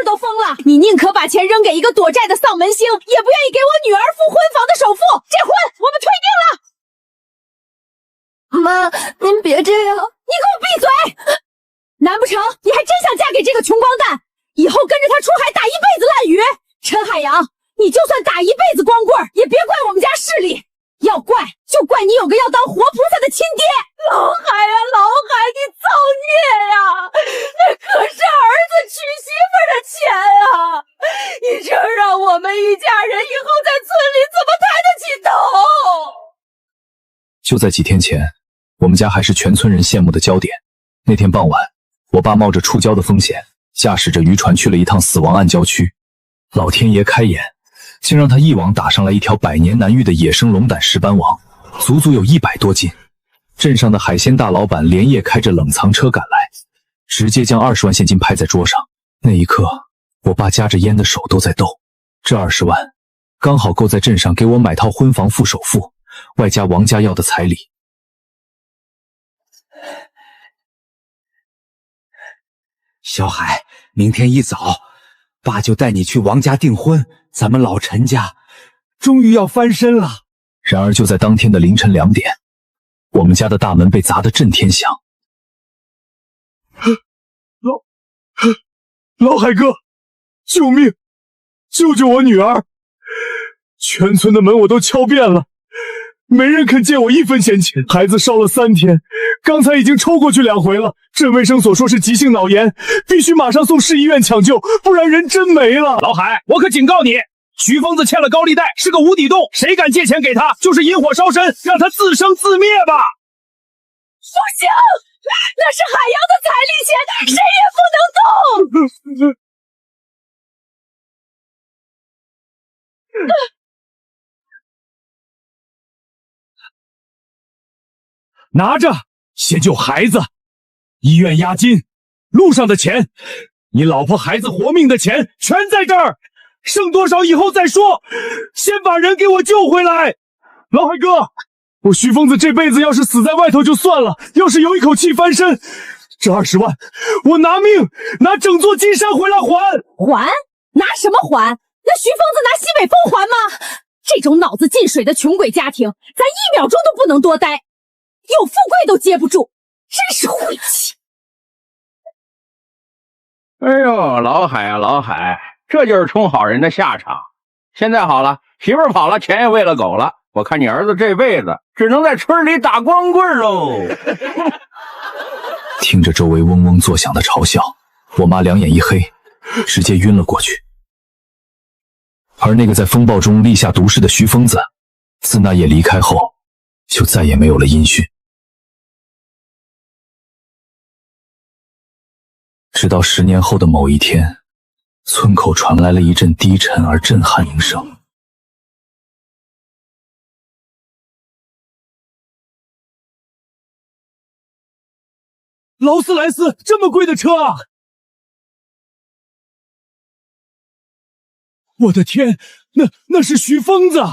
都疯了！你宁可把钱扔给一个躲债的丧门星，也不愿意给我女儿付婚房的首付。这婚我们推定了。妈，您别这样！你给我闭嘴！难不成你还真想嫁给这个穷光蛋，以后跟着他出海打一辈子烂鱼？陈海洋，你就算打一辈子光棍，也别怪我们家势力。要怪就怪你有个要当活菩萨的亲爹。老海呀，老海，你造孽呀！那可是儿子娶媳妇的钱啊！你这让我们一家人以后在村里怎么抬得起头？就在几天前，我们家还是全村人羡慕的焦点。那天傍晚，我爸冒着触礁的风险，驾驶着渔船去了一趟死亡暗礁区。老天爷开眼，竟让他一网打上来一条百年难遇的野生龙胆石斑王，足足有100多斤。镇上的海鲜大老板连夜开着冷藏车赶来，直接将20万现金拍在桌上。那一刻，我爸夹着烟的手都在抖。这20万刚好够在镇上给我买套婚房付首付，外加王家要的彩礼。小海，明天一早，爸就带你去王家订婚，咱们老陈家终于要翻身了。然而就在当天的凌晨2点，我们家的大门被砸得震天响。老海哥，救命！救救我女儿！全村的门我都敲遍了，没人肯借我1分钱钱。孩子烧了3天，刚才已经抽过去2回了。镇卫生所说是急性脑炎，必须马上送市医院抢救，不然人真没了。老海，我可警告你，徐疯子欠了高利贷，是个无底洞，谁敢借钱给他，就是引火烧身，让他自生自灭吧！不行，那是海洋的彩礼钱，谁也不能动。拿着，先救孩子，医院押金，路上的钱，你老婆孩子活命的钱全在这儿，剩多少以后再说，先把人给我救回来。老海哥，我徐疯子这辈子要是死在外头就算了，要是有一口气翻身，这20万我拿命拿整座金山回来还。还？拿什么还？那徐疯子拿西北风还吗？这种脑子进水的穷鬼家庭，咱1秒钟都不能多待，有富贵都接不住，真是晦气。哎呦，老海啊老海，这就是充好人的下场。现在好了，媳妇儿跑了，钱也喂了狗了，我看你儿子这辈子只能在村里打光棍喽。听着周围嗡嗡作响的嘲笑，我妈两眼一黑，直接晕了过去。而那个在风暴中立下毒誓的徐疯子，自那夜离开后，就再也没有了音讯。直到10年后的某一天，村口传来了一阵低沉而震撼铃声。劳斯莱斯这么贵的车啊！我的天，那是徐疯子，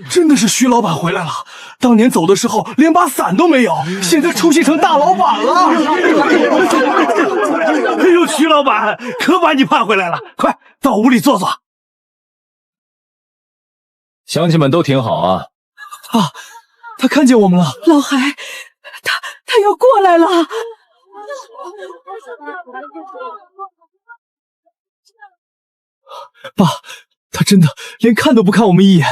真的是徐老板回来了。当年走的时候连把伞都没有，现在出息成大老板了。哎呦，徐老板，可把你盼回来了，快到屋里坐坐。乡亲们都挺好啊。啊，他看见我们了。老海，他要过来了。爸，他真的连看都不看我们一眼。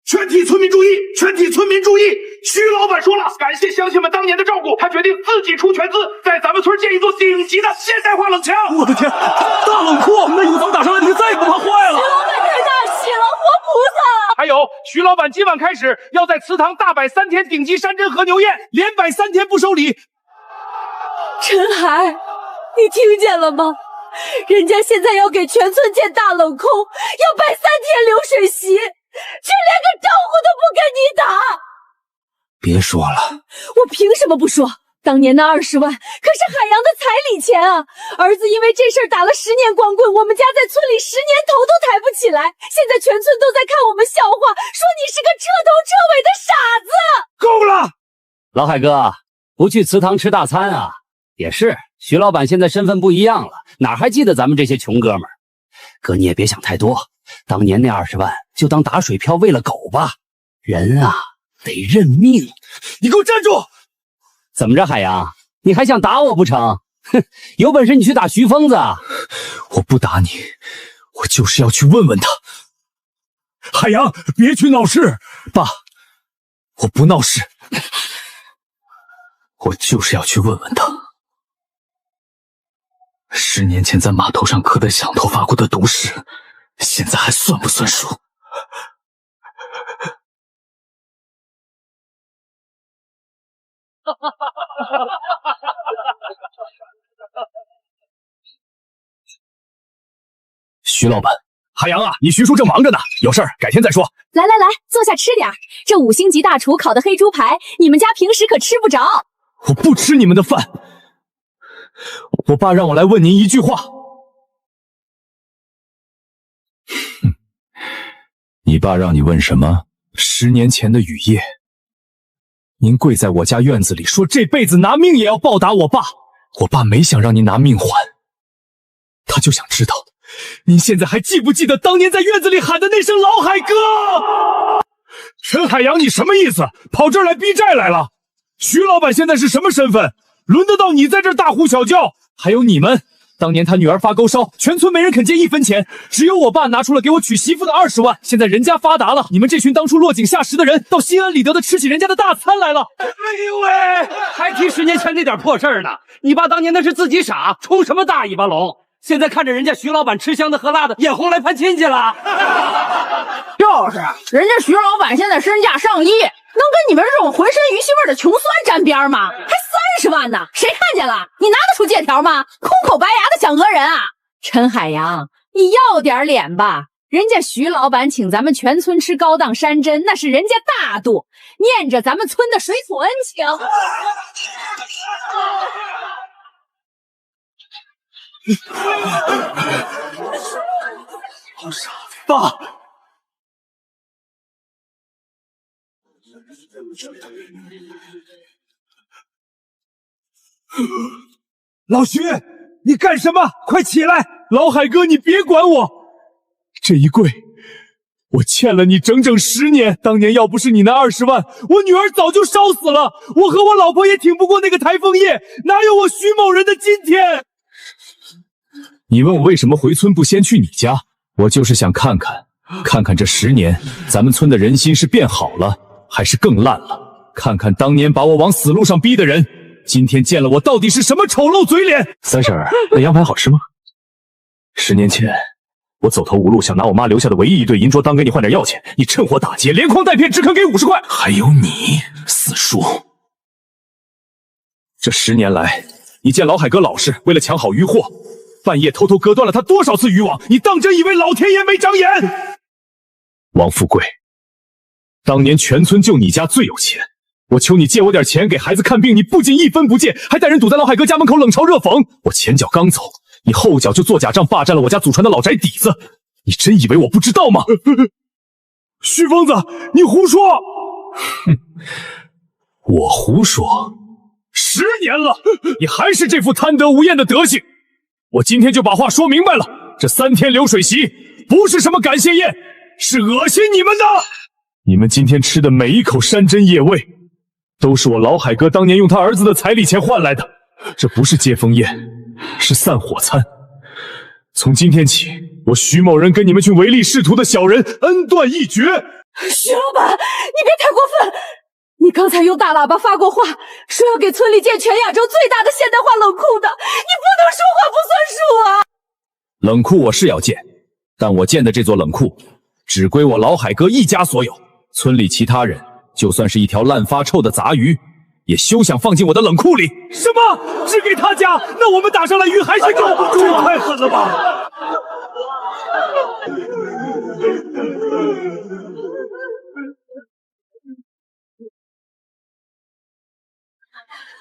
全体村民注意！全体村民注意！徐老板说了，感谢乡亲们当年的照顾，他决定自己出全资，在咱们村建一座顶级的现代化冷墙。我的天，大冷库！那有房打上来，你再也不怕坏了。徐老板太大喜了，活菩萨！还有，徐老板今晚开始要在祠堂大摆3天顶级山珍和牛宴，连摆3天不收礼。陈海，你听见了吗？人家现在要给全村建大冷库，要摆3天流水席，却连个招呼都不跟你打。别说了，我凭什么不说？当年那20万可是海洋的彩礼钱啊！儿子因为这事儿打了10年光棍，我们家在村里10年头都抬不起来。现在全村都在看我们笑话，说你是个彻头彻尾的傻子。够了！老海哥，不去祠堂吃大餐啊？也是，徐老板现在身份不一样了，哪还记得咱们这些穷哥们儿？哥，你也别想太多，当年那20万就当打水漂喂了狗吧。人啊，得认命。你给我站住！怎么着，海洋？你还想打我不成？哼，有本事你去打徐疯子！我不打你，我就是要去问问他。海洋，别去闹事！爸，我不闹事，我就是要去问问他。10年前在码头上磕的响头发过的毒誓，现在还算不算数？徐老板，海洋啊，你徐叔正忙着呢，有事儿改天再说。来来来，坐下吃点儿。这5星级大厨烤的黑猪排，你们家平时可吃不着。我不吃你们的饭。我爸让我来问您一句话。你爸让你问什么？10年前的雨夜，您跪在我家院子里说这辈子拿命也要报答我爸。我爸没想让您拿命还，他就想知道您现在还记不记得当年在院子里喊的那声老海哥？陈海洋，你什么意思？跑这儿来逼债来了？徐老板现在是什么身份？轮得到你在这儿大呼小叫？还有你们，当年他女儿发高烧，全村没人肯借1分钱，只有我爸拿出了给我娶媳妇的20万。现在人家发达了，你们这群当初落井下石的人，倒心安理得的吃起人家的大餐来了。哎呦喂，还提10年前那点破事儿呢？你爸当年那是自己傻，充什么大尾巴龙？现在看着人家徐老板吃香的喝辣的，眼红来攀亲戚了。就是，人家徐老板现在身价上亿，能跟你们这种浑身鱼腥味的穷酸沾边吗？还30万呢，谁看见了？你拿得出借条吗？空口白牙的想讹人啊！陈海洋，你要点脸吧！人家徐老板请咱们全村吃高档山珍，那是人家大度，念着咱们村的水土恩情。好傻，爸！老徐，你干什么？快起来！老海哥，你别管我。这一跪，我欠了你整整10年。当年要不是你那20万，我女儿早就烧死了。我和我老婆也挺不过那个台风夜，哪有我徐某人的今天？你问我为什么回村不先去你家？我就是想看看这10年，咱们村的人心是变好了，还是更烂了？看看当年把我往死路上逼的人，今天见了我到底是什么丑陋嘴脸？三婶儿，那羊排好吃吗？10年前，我走投无路，想拿我妈留下的唯一一对银镯当给你换点药钱，你趁火打劫，连诓带骗，只肯给50块。还有你，四叔，这10年来，你见老海哥老实，为了抢好渔获，半夜偷偷割断了他多少次渔网？你当真以为老天爷没长眼？王富贵，当年全村就你家最有钱，我求你借我点钱给孩子看病，你不仅1分不借，还带人堵在老海哥家门口冷嘲热讽。我前脚刚走，你后脚就做假账，霸占了我家祖传的老宅底子，你真以为我不知道吗？徐疯子，你胡说！哼，我胡说？10年了，你还是这副贪得无厌的德行。我今天就把话说明白了，这3天流水席不是什么感谢宴，是恶心你们的。你们今天吃的每一口山珍野味，都是我老海哥当年用他儿子的彩礼钱换来的。这不是接风宴，是散伙餐。从今天起，我徐某人跟你们群唯利是图的小人恩断义绝。徐老板，你别太过分！你刚才用大喇叭发过话，说要给村里建全亚洲最大的现代化冷库的，你不能说话不算数啊！冷库我是要建，但我建的这座冷库只归我老海哥一家所有，村里其他人就算是一条烂发臭的杂鱼，也休想放进我的冷库里。什么？只给他家？那我们打上来鱼还是罩不住啊！太狠了吧！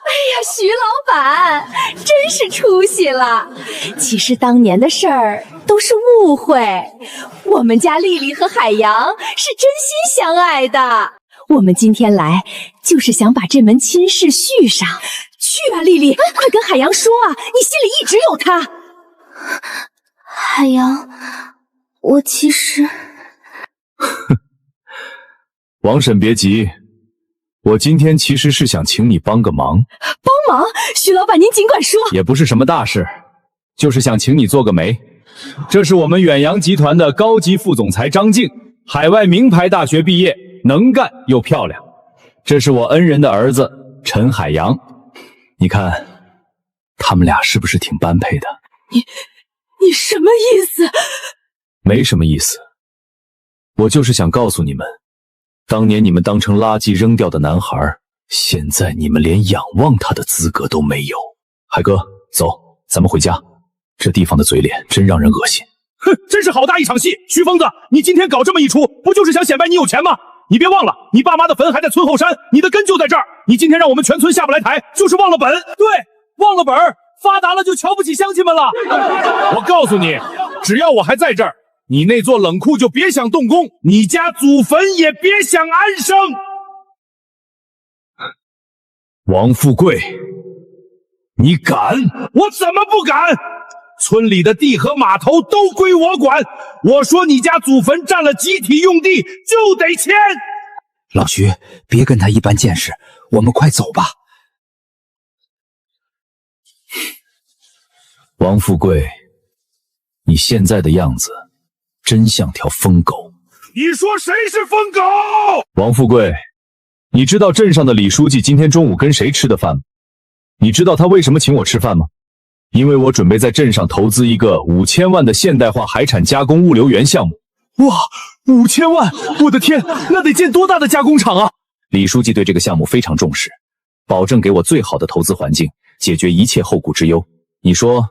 哎呀，徐老板真是出息了！其实当年的事儿都是误会，我们家丽丽和海洋是真心相爱的。我们今天来就是想把这门亲事续上，确啊，丽丽，快跟海洋说啊，你心里一直有他。海洋，我其实……王婶别急，我今天其实是想请你帮个忙。帮忙？徐老板您尽管说。也不是什么大事，就是想请你做个媒。这是我们远洋集团的高级副总裁张静，海外名牌大学毕业，能干又漂亮。这是我恩人的儿子陈海洋，你看他们俩是不是挺般配的？你什么意思？没什么意思，我就是想告诉你们，当年你们当成垃圾扔掉的男孩，现在你们连仰望他的资格都没有。海哥，走，咱们回家。这地方的嘴脸真让人恶心。哼，真是好大一场戏！徐疯子，你今天搞这么一出，不就是想显摆你有钱吗？你别忘了，你爸妈的坟还在村后山，你的根就在这儿。你今天让我们全村下不来台，就是忘了本。对，忘了本，发达了就瞧不起乡亲们了。我告诉你，只要我还在这儿，你那座冷库就别想动工，你家祖坟也别想安生。王富贵，你敢？我怎么不敢？村里的地和码头都归我管。我说你家祖坟占了集体用地，就得迁。老徐，别跟他一般见识，我们快走吧。王富贵，你现在的样子真像条疯狗。你说谁是疯狗？王富贵，你知道镇上的李书记今天中午跟谁吃的饭吗？你知道他为什么请我吃饭吗？因为我准备在镇上投资一个5000万的现代化海产加工物流园项目。哇，5000万！我的天，那得建多大的加工厂啊！李书记对这个项目非常重视，保证给我最好的投资环境，解决一切后顾之忧。你说，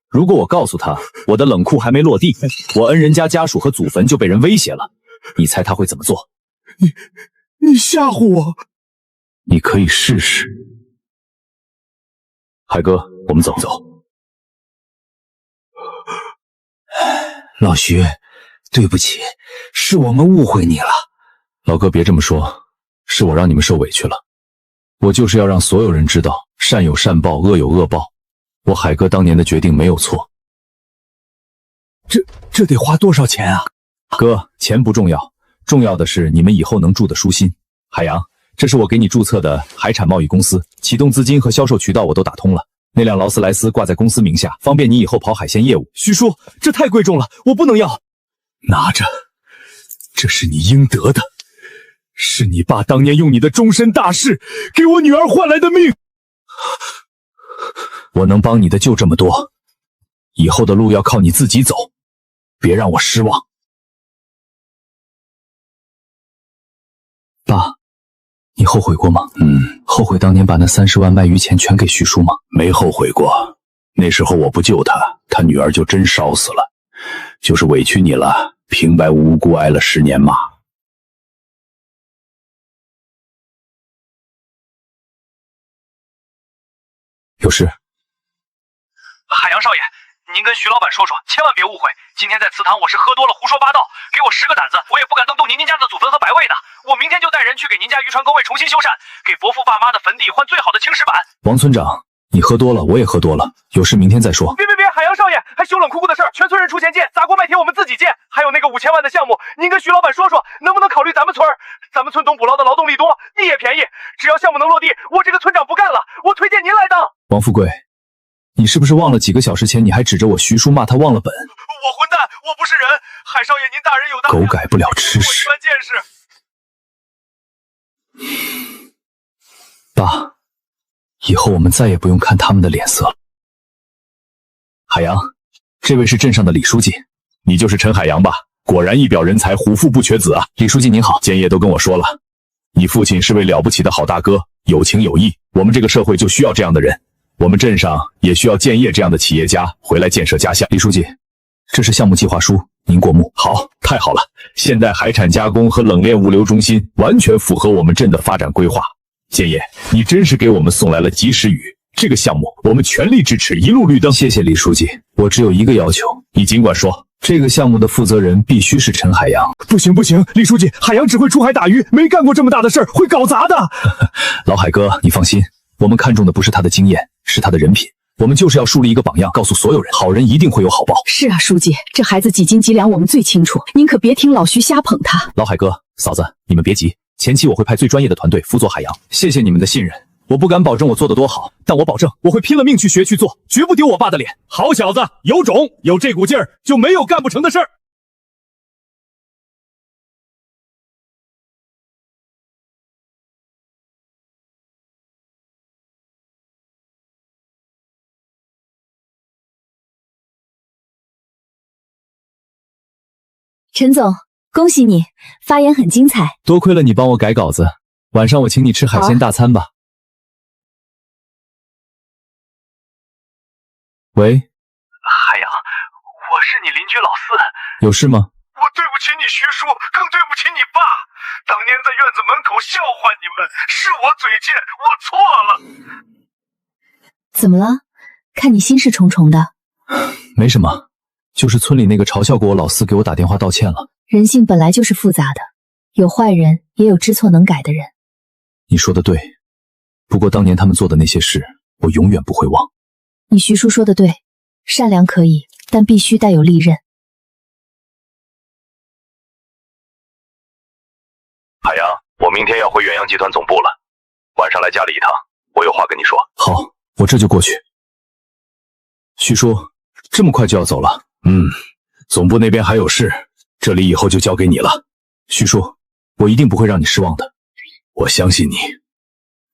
如果我告诉他我的冷库还没落地，我恩人家家属和祖坟就被人威胁了，你猜他会怎么做？你吓唬我？你可以试试。海哥，我们走。老徐，对不起，是我们误会你了。老哥别这么说，是我让你们受委屈了。我就是要让所有人知道，善有善报，恶有恶报。我海哥当年的决定没有错。这得花多少钱啊？哥，钱不重要，重要的是你们以后能住得舒心。海洋，这是我给你注册的海产贸易公司，启动资金和销售渠道我都打通了。那辆劳斯莱斯挂在公司名下，方便你以后跑海鲜业务。徐叔，这太贵重了，我不能要。拿着，这是你应得的，是你爸当年用你的终身大事给我女儿换来的命。我能帮你的就这么多，以后的路要靠你自己走，别让我失望。爸，你后悔过吗？后悔当年把那30万卖鱼钱全给徐叔吗？没后悔过，那时候我不救他，他女儿就真烧死了。就是委屈你了，平白无故挨了10年骂。有事？海洋少爷，您跟徐老板说说，千万别误会。今天在祠堂我是喝多了胡说八道，给我10个胆子，我也不敢动您家的祖坟和牌位的。我明天就带人去给您家渔船工位重新修缮，给伯父爸妈的坟地换最好的青石板。王村长，你喝多了，我也喝多了，有事明天再说。别，海洋少爷，还修冷库的事儿，全村人出钱建，砸锅卖铁我们自己建，还有那个5000万的项目，您跟徐老板说说，能不能考虑咱们村？咱们村东捕捞的劳动力多，地也便宜，只要项目能落地，我这个村长不干了，我推荐您来当。王富贵，你是不是忘了几个小时前你还指着我徐叔骂他忘了本？我混蛋，我不是人。海少爷您大人有大量，狗改不了吃屎。我一般见识。爸，以后我们再也不用看他们的脸色了。海洋，这位是镇上的李书记，你就是陈海洋吧？果然一表人才，虎父不缺子啊！李书记您好，建业都跟我说了，你父亲是位了不起的好大哥，有情有义，我们这个社会就需要这样的人。我们镇上也需要建业这样的企业家回来建设家乡。李书记，这是项目计划书，您过目。好，太好了，现代海产加工和冷链物流中心完全符合我们镇的发展规划。建业，你真是给我们送来了及时雨，这个项目我们全力支持，一路绿灯。谢谢李书记，我只有一个要求，你尽管说。这个项目的负责人必须是陈海洋。不行，李书记，海洋只会出海打鱼，没干过这么大的事儿，会搞砸的。老海哥，你放心，我们看重的不是他的经验，是他的人品。我们就是要树立一个榜样，告诉所有人，好人一定会有好报。是啊，书记，这孩子几斤几两我们最清楚，您可别听老徐瞎捧他。老海哥、嫂子，你们别急，前期我会派最专业的团队辅佐海洋。谢谢你们的信任，我不敢保证我做得多好，但我保证我会拼了命去学去做，绝不丢我爸的脸。好小子，有种，有这股劲儿，就没有干不成的事儿。陈总，恭喜你，发言很精彩。多亏了你帮我改稿子，晚上我请你吃海鲜大餐吧。喂，海洋，我是你邻居老四，有事吗？我对不起你徐叔，更对不起你爸。当年在院子门口笑话你们，是我嘴贱，我错了。怎么了？看你心事重重的。没什么，就是村里那个嘲笑过我老四给我打电话道歉了。人性本来就是复杂的，有坏人，也有知错能改的人。你说的对，不过当年他们做的那些事，我永远不会忘。你徐叔说的对，善良可以，但必须带有利刃。海洋，我明天要回远洋集团总部了，晚上来家里一趟，我有话跟你说。好，我这就过去。徐叔，这么快就要走了？总部那边还有事，这里以后就交给你了。徐叔，我一定不会让你失望的。我相信你。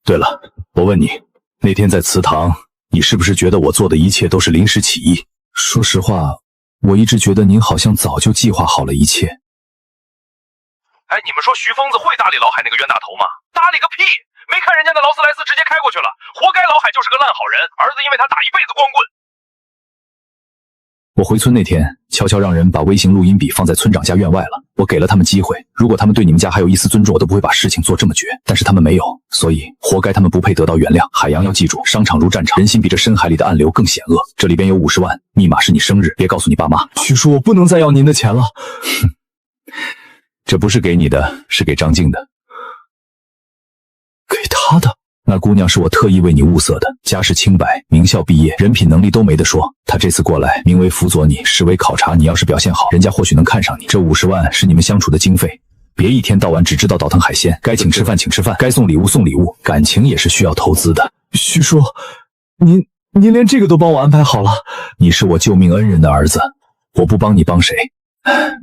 对了，我问你，那天在祠堂，你是不是觉得我做的一切都是临时起意？说实话，我一直觉得您好像早就计划好了一切。哎，你们说徐疯子会搭理老海那个冤大头吗？搭理个屁！没看人家那劳斯莱斯直接开过去了，活该老海就是个烂好人，儿子因为他打一辈子光棍。我回村那天，悄悄让人把微型录音笔放在村长家院外了。我给了他们机会，如果他们对你们家还有一丝尊重，我都不会把事情做这么绝。但是他们没有，所以活该他们不配得到原谅。海洋要记住，商场如战场，人心比这深海里的暗流更险恶。这里边有50万，密码是你生日，别告诉你爸妈。徐叔，我不能再要您的钱了。这不是给你的，是给张静的。给他的？那姑娘是我特意为你物色的，家世清白，名校毕业，人品能力都没得说。她这次过来，名为辅佐你，实为考察你。要是表现好，人家或许能看上你。这50万是你们相处的经费，别一天到晚只知道倒腾海鲜，该请吃饭请吃饭，该送礼物送礼物，感情也是需要投资的。徐叔，您连这个都帮我安排好了。你是我救命恩人的儿子，我不帮你帮谁？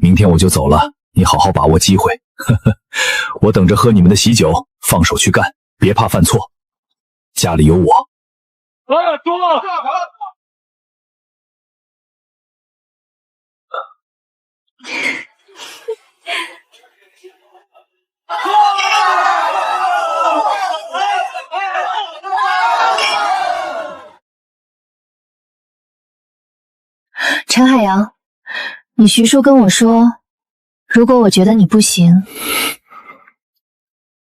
明天我就走了，你好好把握机会。我等着喝你们的喜酒，放手去干，别怕犯错。家里有我。多。陈海洋，你徐叔跟我说，如果我觉得你不行，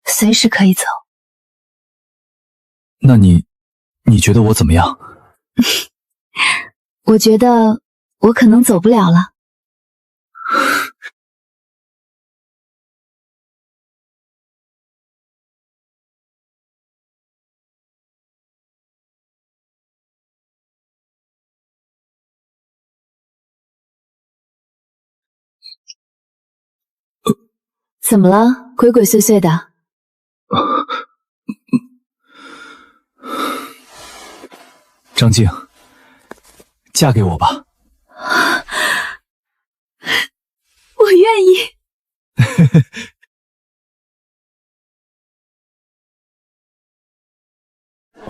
随时可以走。那你觉得我怎么样？我觉得我可能走不了了。怎么了？鬼鬼祟祟的。张静，嫁给我吧。我愿意。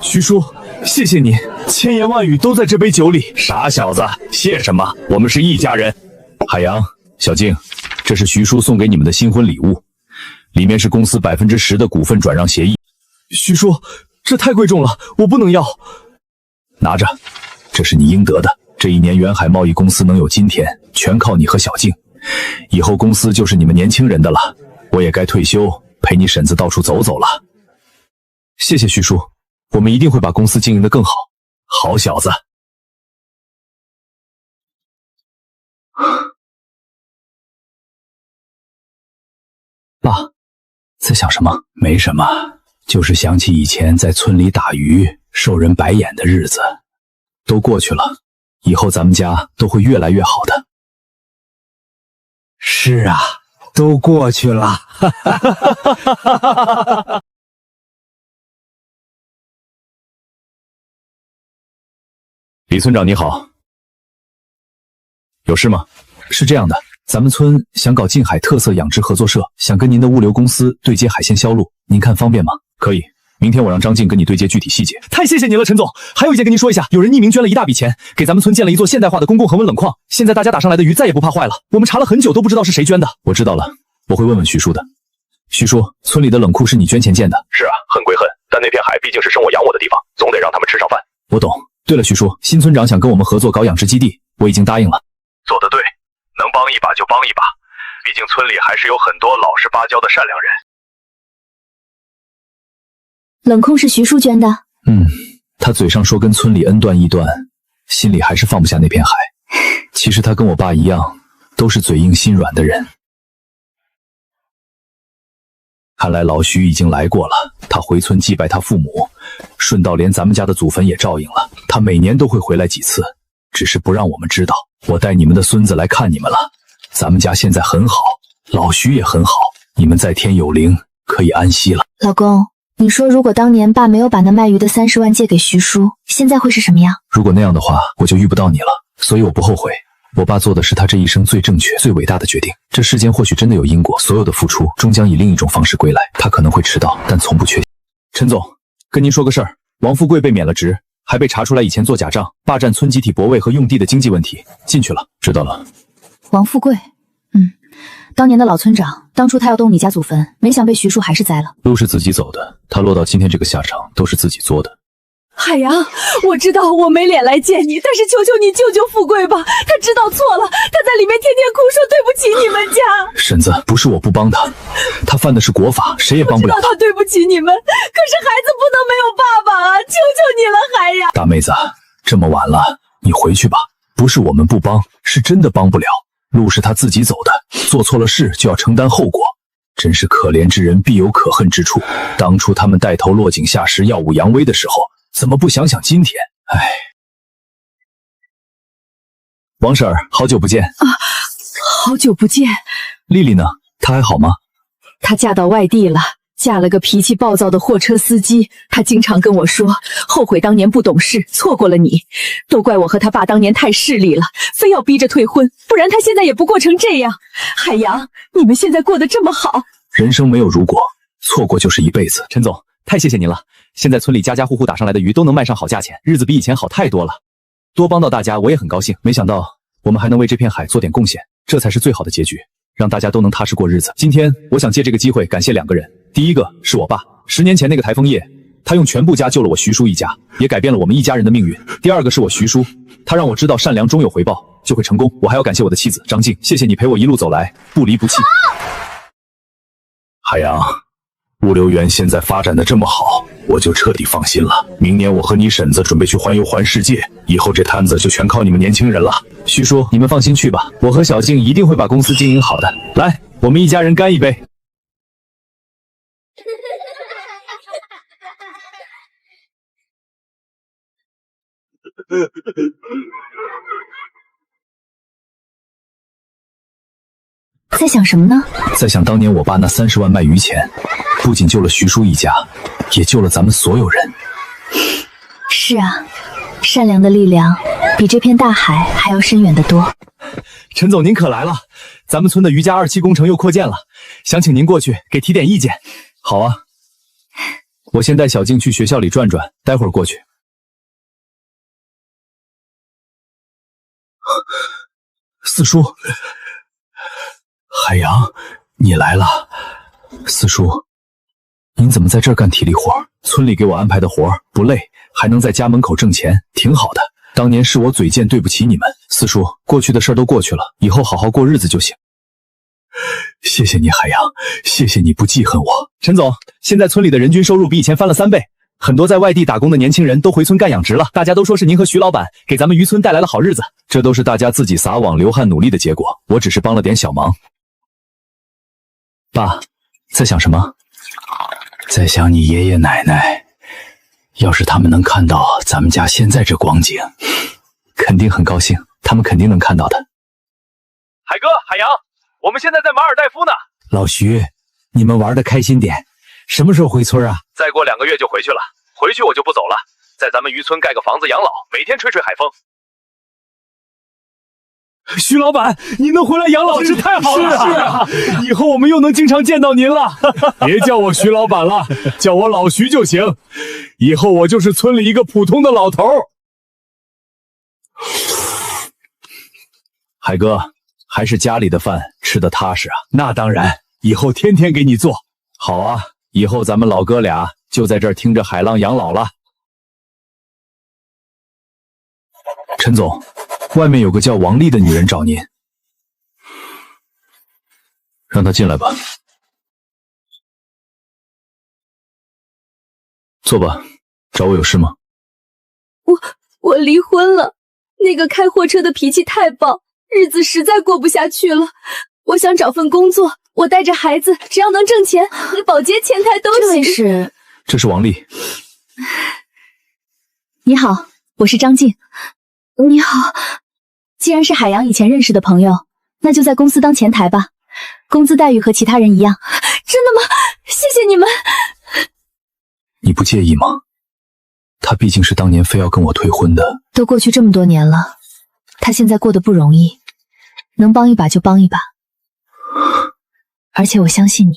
徐叔，谢谢你，千言万语都在这杯酒里。傻小子，谢什么？我们是一家人。海洋、小静，这是徐叔送给你们的新婚礼物，里面是公司10%的股份转让协议。徐叔，这太贵重了，我不能要。拿着，这是你应得的。这1年远海贸易公司能有今天，全靠你和小静。以后公司就是你们年轻人的了，我也该退休，陪你婶子到处走走了。谢谢徐叔，我们一定会把公司经营得更好。好小子。爸，在想什么？没什么，就是想起以前在村里打鱼受人白眼的日子，都过去了，以后咱们家都会越来越好的。是啊，都过去了。李村长你好，有事吗？是这样的，咱们村想搞近海特色养殖合作社，想跟您的物流公司对接海鲜销路，您看方便吗？可以，明天我让张静跟你对接具体细节。太谢谢您了，陈总。还有一件跟您说一下，有人匿名捐了一大笔钱，给咱们村建了一座现代化的公共恒温冷矿，现在大家打上来的鱼再也不怕坏了。我们查了很久都不知道是谁捐的。我知道了，我会问问徐叔的。徐叔，村里的冷库是你捐钱建的？是啊，很归恨，但那片海毕竟是生我养我的地方，总得让他们吃上饭。我懂。对了，徐叔，新村长想跟我们合作搞养殖基地，我已经答应了。做得对，能帮一把就帮一把，毕竟村里还是有很多老实巴交的善良人。冷空是徐叔捐的？他嘴上说跟村里恩断义断，心里还是放不下那片海。其实他跟我爸一样，都是嘴硬心软的人。看来老徐已经来过了，他回村祭拜他父母，顺道连咱们家的祖坟也照应了。他每年都会回来几次，只是不让我们知道。我带你们的孙子来看你们了，咱们家现在很好，老徐也很好，你们在天有灵，可以安息了。老公，你说如果当年爸没有把那卖鱼的30万借给徐叔，现在会是什么样？如果那样的话，我就遇不到你了，所以我不后悔。我爸做的是他这一生最正确、最伟大的决定。这世间或许真的有因果，所有的付出终将以另一种方式归来。他可能会迟到，但从不缺席。陈总，跟您说个事儿，王富贵被免了职，还被查出来以前做假账，霸占村集体泊位和用地的经济问题，进去了。知道了。王富贵，当年的老村长，当初他要动你家祖坟，没想被徐叔还是栽了。路是自己走的，他落到今天这个下场都是自己作的。海洋，我知道我没脸来见你，但是求求你救救富贵吧，他知道错了，他在里面天天哭说对不起你们家。婶子，不是我不帮他，他犯的是国法，谁也帮不了他。我知道他对不起你们，可是孩子不能没有爸爸啊！求求你了，海洋。大妹子，这么晚了，你回去吧。不是我们不帮，是真的帮不了。路是他自己走的，做错了事就要承担后果。真是可怜之人必有可恨之处。当初他们带头落井下石、耀武扬威的时候，怎么不想想今天？哎，王婶儿，好久不见啊！好久不见。丽丽呢？她还好吗？她嫁到外地了，嫁了个脾气暴躁的货车司机。她经常跟我说，后悔当年不懂事，错过了你，都怪我和他爸当年太势利了，非要逼着退婚，不然他现在也不过成这样。海洋，你们现在过得这么好，人生没有如果，错过就是一辈子。陈总，太谢谢您了。现在村里家家户户打上来的鱼都能卖上好价钱，日子比以前好太多了。多帮到大家，我也很高兴。没想到我们还能为这片海做点贡献，这才是最好的结局，让大家都能踏实过日子。今天我想借这个机会感谢2个人，第一个是我爸，10年前那个台风夜，他用全部家救了我徐叔一家，也改变了我们一家人的命运。第二个是我徐叔，他让我知道善良终有回报，就会成功。我还要感谢我的妻子张静，谢谢你陪我一路走来，不离不弃。海洋，物流园现在发展的这么好，我就彻底放心了。明年我和你婶子准备去环游环世界，以后这摊子就全靠你们年轻人了。徐叔，你们放心去吧，我和小静一定会把公司经营好的。来，我们一家人干一杯。在想什么呢？在想当年我爸那30万卖鱼钱，不仅救了徐叔一家，也救了咱们所有人。是啊，善良的力量比这片大海还要深远得多。陈总您可来了，咱们村的鱼家2期工程又扩建了，想请您过去给提点意见。好啊，我先带小静去学校里转转，待会儿过去。四叔，海洋，你来了。四叔，您怎么在这儿干体力活？村里给我安排的活不累，还能在家门口挣钱，挺好的。当年是我嘴贱，对不起你们。四叔，过去的事都过去了，以后好好过日子就行。谢谢你，海洋，谢谢你不记恨我。陈总，现在村里的人均收入比以前翻了3倍，很多在外地打工的年轻人都回村干养殖了，大家都说是您和徐老板给咱们渔村带来了好日子。这都是大家自己撒网流汗努力的结果，我只是帮了点小忙。爸，在想什么？在想你爷爷奶奶，要是他们能看到咱们家现在这光景，肯定很高兴，他们肯定能看到的。海哥，海洋，我们现在在马尔代夫呢。老徐，你们玩的开心点，什么时候回村啊？再过2个月就回去了，回去我就不走了，在咱们渔村盖个房子养老，每天吹吹海风。徐老板，您能回来养老是太好了！是啊，以后我们又能经常见到您了。别叫我徐老板了，叫我老徐就行。以后我就是村里一个普通的老头。海哥，还是家里的饭吃得踏实啊。那当然，以后天天给你做。好啊，以后咱们老哥俩就在这儿听着海浪养老了。陈总，外面有个叫王丽的女人找您，让她进来吧。坐吧，找我有事吗？我离婚了，那个开货车的脾气太暴，日子实在过不下去了。我想找份工作，我带着孩子，只要能挣钱，保洁前台都行。这是王丽。你好，我是张静。你好，既然是海洋以前认识的朋友，那就在公司当前台吧，工资待遇和其他人一样。真的吗？谢谢你们。你不介意吗？他毕竟是当年非要跟我退婚的。都过去这么多年了，他现在过得不容易，能帮一把就帮一把。而且我相信你。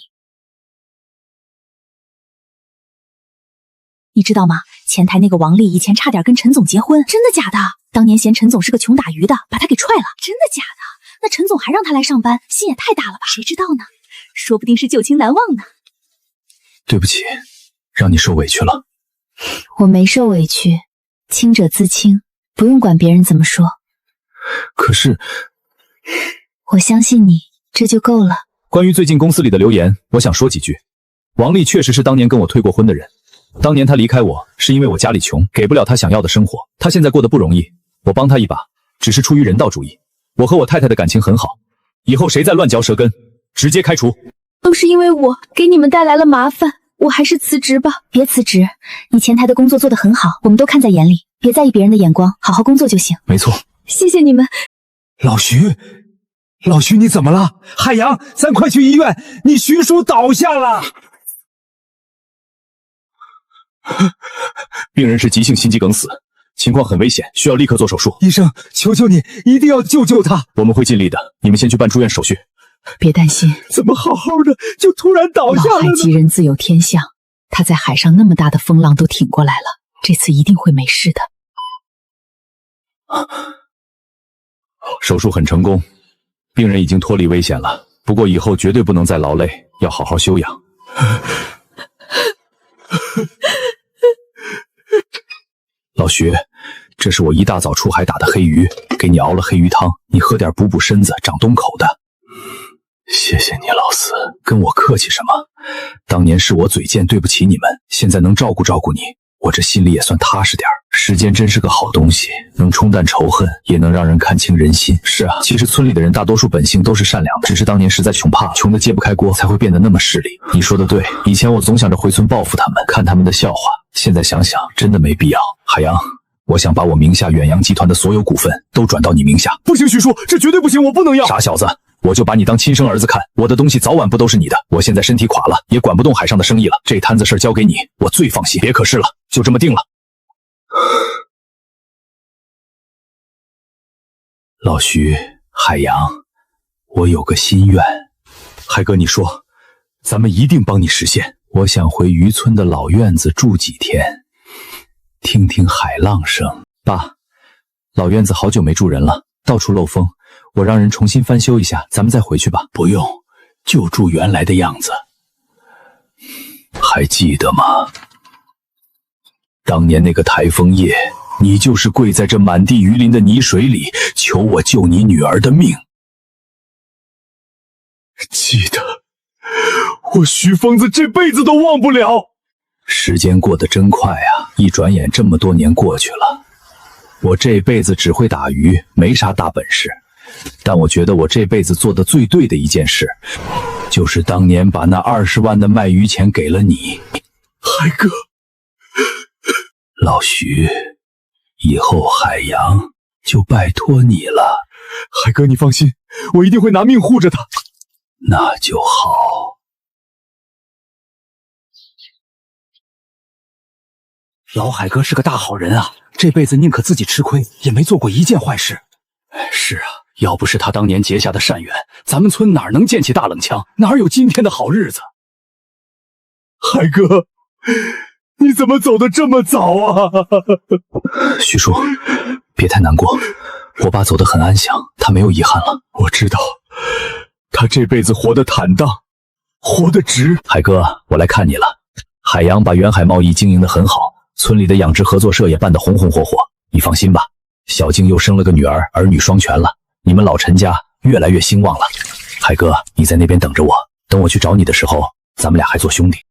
你知道吗？前台那个王丽以前差点跟陈总结婚。真的假的？当年嫌陈总是个穷打鱼的，把他给踹了。真的假的？那陈总还让他来上班，心也太大了吧？谁知道呢？说不定是旧情难忘呢。对不起，让你受委屈了。我没受委屈，清者自清，不用管别人怎么说。可是，我相信你，这就够了。关于最近公司里的流言，我想说几句。王丽确实是当年跟我退过婚的人。当年她离开我，是因为我家里穷，给不了她想要的生活。她现在过得不容易，我帮她一把，只是出于人道主义。我和我太太的感情很好，以后谁再乱嚼舌根，直接开除。都是因为我给你们带来了麻烦，我还是辞职吧。别辞职，你前台的工作做得很好，我们都看在眼里，别在意别人的眼光，好好工作就行。没错。谢谢你们。老徐你怎么了？海洋，咱快去医院，你徐叔倒下了。病人是急性心肌梗死，情况很危险，需要立刻做手术。医生，求求你，一定要救救他。我们会尽力的，你们先去办住院手续。别担心，怎么好好的就突然倒下了呢？老海吉人自有天相，他在海上那么大的风浪都挺过来了，这次一定会没事的。手术很成功，病人已经脱离危险了，不过以后绝对不能再劳累，要好好休养。老徐，这是我一大早出海打的黑鱼，给你熬了黑鱼汤，你喝点补补身子，长东口的。谢谢你，老四，跟我客气什么？当年是我嘴贱，对不起你们，现在能照顾照顾你，我这心里也算踏实点。时间真是个好东西，能冲淡仇恨，也能让人看清人心。是啊，其实村里的人大多数本性都是善良的，只是当年实在穷怕了，穷得揭不开锅，才会变得那么势利。你说的对，以前我总想着回村报复他们，看他们的笑话，现在想想真的没必要。海洋，我想把我名下远洋集团的所有股份都转到你名下。不行，徐叔，这绝对不行，我不能要。傻小子，我就把你当亲生儿子看，我的东西早晚不都是你的。我现在身体垮了，也管不动海上的生意了，这摊子事交给你，我最放心。别可是了，就这么定了。老徐，海洋，我有个心愿。海哥，你说，咱们一定帮你实现。我想回渔村的老院子住几天，听听海浪声。爸，老院子好久没住人了，到处漏风，我让人重新翻修一下，咱们再回去吧。不用，就住原来的样子。还记得吗？当年那个台风夜，你就是跪在这满地鱼鳞的泥水里，求我救你女儿的命。记得，我徐疯子这辈子都忘不了。时间过得真快啊，一转眼这么多年过去了。我这辈子只会打鱼，没啥大本事，但我觉得我这辈子做的最对的一件事，就是当年把那20万的卖鱼钱给了你。海哥，老徐，以后海洋就拜托你了。海哥，你放心，我一定会拿命护着他。那就好。老海哥是个大好人啊，这辈子宁可自己吃亏，也没做过一件坏事。是啊，要不是他当年结下的善缘，咱们村哪能建起大冷枪，哪有今天的好日子？海哥，你怎么走得这么早啊？徐叔，别太难过，我爸走得很安详，他没有遗憾了。我知道，他这辈子活得坦荡，活得直。海哥，我来看你了。海洋把远海贸易经营得很好，村里的养殖合作社也办得红红火火。你放心吧，小静又生了个女儿，儿女双全了，你们老陈家越来越兴旺了。海哥，你在那边等着我，等我去找你的时候，咱们俩还做兄弟。